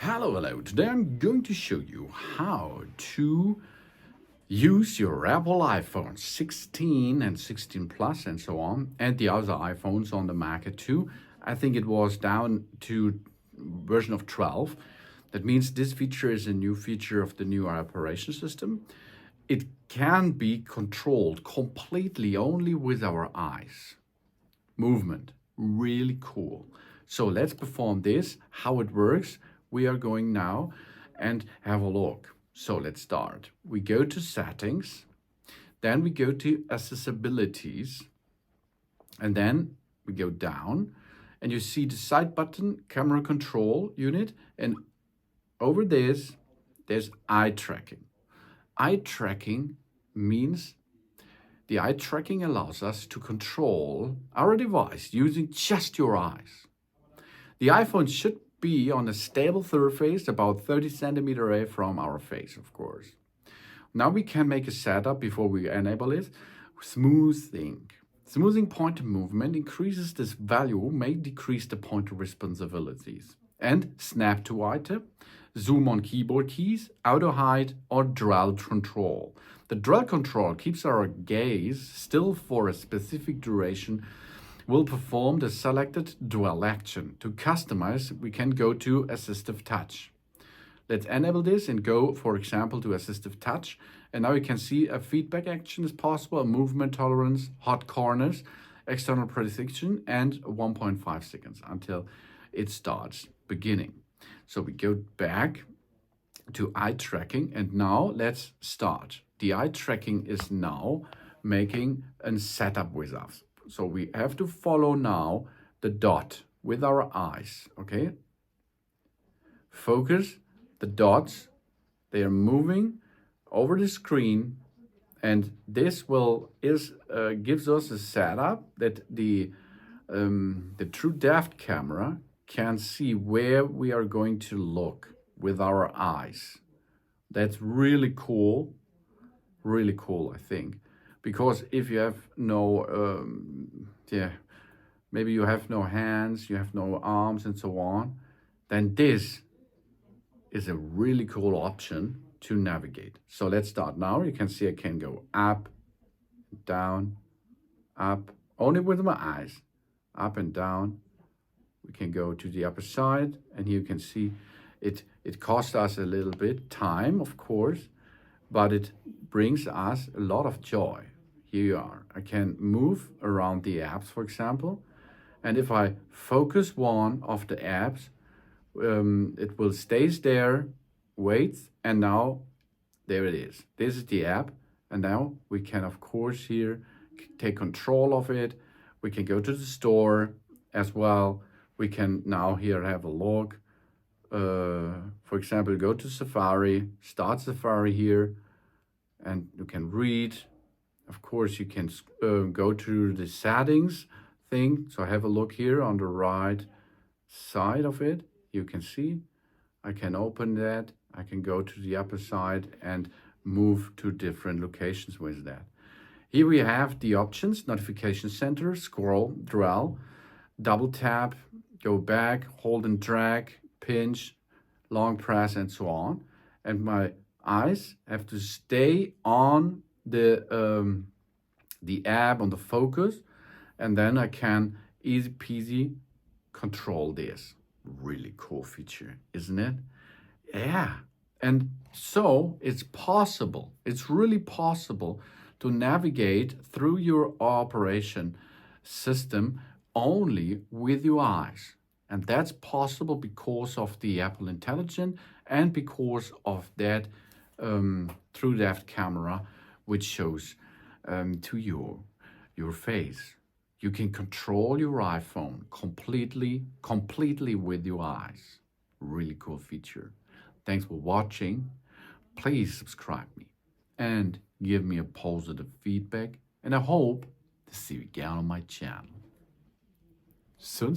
Hello. Today I'm going to show you how to use your Apple iPhone 16 and 16 Plus and so on, and the other iPhones on the market too. I think it was down to version of 12. That means this feature is a new feature of the new operation system. It can be controlled completely only with our eyes. Movement, really cool. So let's perform this, how it works. We are going now and have a look. So let's start. We go to settings, then we go to accessibilities, and then we go down and you see the side button, camera control unit, and over this, there's eye tracking. Eye tracking means the eye tracking allows us to control our device using just your eyes. The iPhone should be on a stable surface about 30 centimeters away from our face, of course. Now we can make a setup before we enable it. Smoothing. Smoothing pointer movement increases this value, may decrease the pointer responsibilities. And snap to item, zoom on keyboard keys, auto hide, or dwell control. The dwell control keeps our gaze still for a specific duration, will perform the selected dwell action. To customize, we can go to assistive touch. Let's enable this and go, for example, to assistive touch. And now you can see a feedback action is possible, a movement tolerance, hot corners, external precision, and 1.5 seconds until it starts beginning. So we go back to eye tracking, and now let's start. The eye tracking is now making a setup with us. So we have to follow now the dot with our eyes, okay? Focus the dots, they are moving over the screen, and this gives us a setup that the true depth camera can see where we are going to look with our eyes. That's really cool, I think. Because if you have no, maybe you have no hands, you have no arms and so on, then this is a really cool option to navigate. So let's start now. You can see I can go up, down, up, only with my eyes, up and down. We can go to the upper side, and here you can see it costs us a little bit time, of course, but it brings us a lot of joy. Here you are. I can move around the apps, for example, and if I focus one of the apps, it will stays there, waits, and now there it is. This is the app, and now we can, of course, here take control of it. We can go to the store as well. We can now here have a look. For example, go to Safari, start Safari here, and you can read. Of course, you can go to the settings thing. So have a look here on the right side of it. You can see I can open that. I can go to the upper side and move to different locations with that. Here we have the options: notification center, scroll, dwell, double tap, go back, hold and drag, pinch, long press, and so on. And my eyes have to stay on the app, on the focus, and then I can easy peasy control this. Really cool feature, isn't it? Yeah. And so it's possible, it's really possible to navigate through your operation system only with your eyes. And that's possible because of the Apple Intelligence and because of that true depth camera, which shows to your face. You can control your iPhone completely with your eyes. Really cool feature. Thanks for watching. Please subscribe me and give me a positive feedback. And I hope to see you again on my channel. Soon.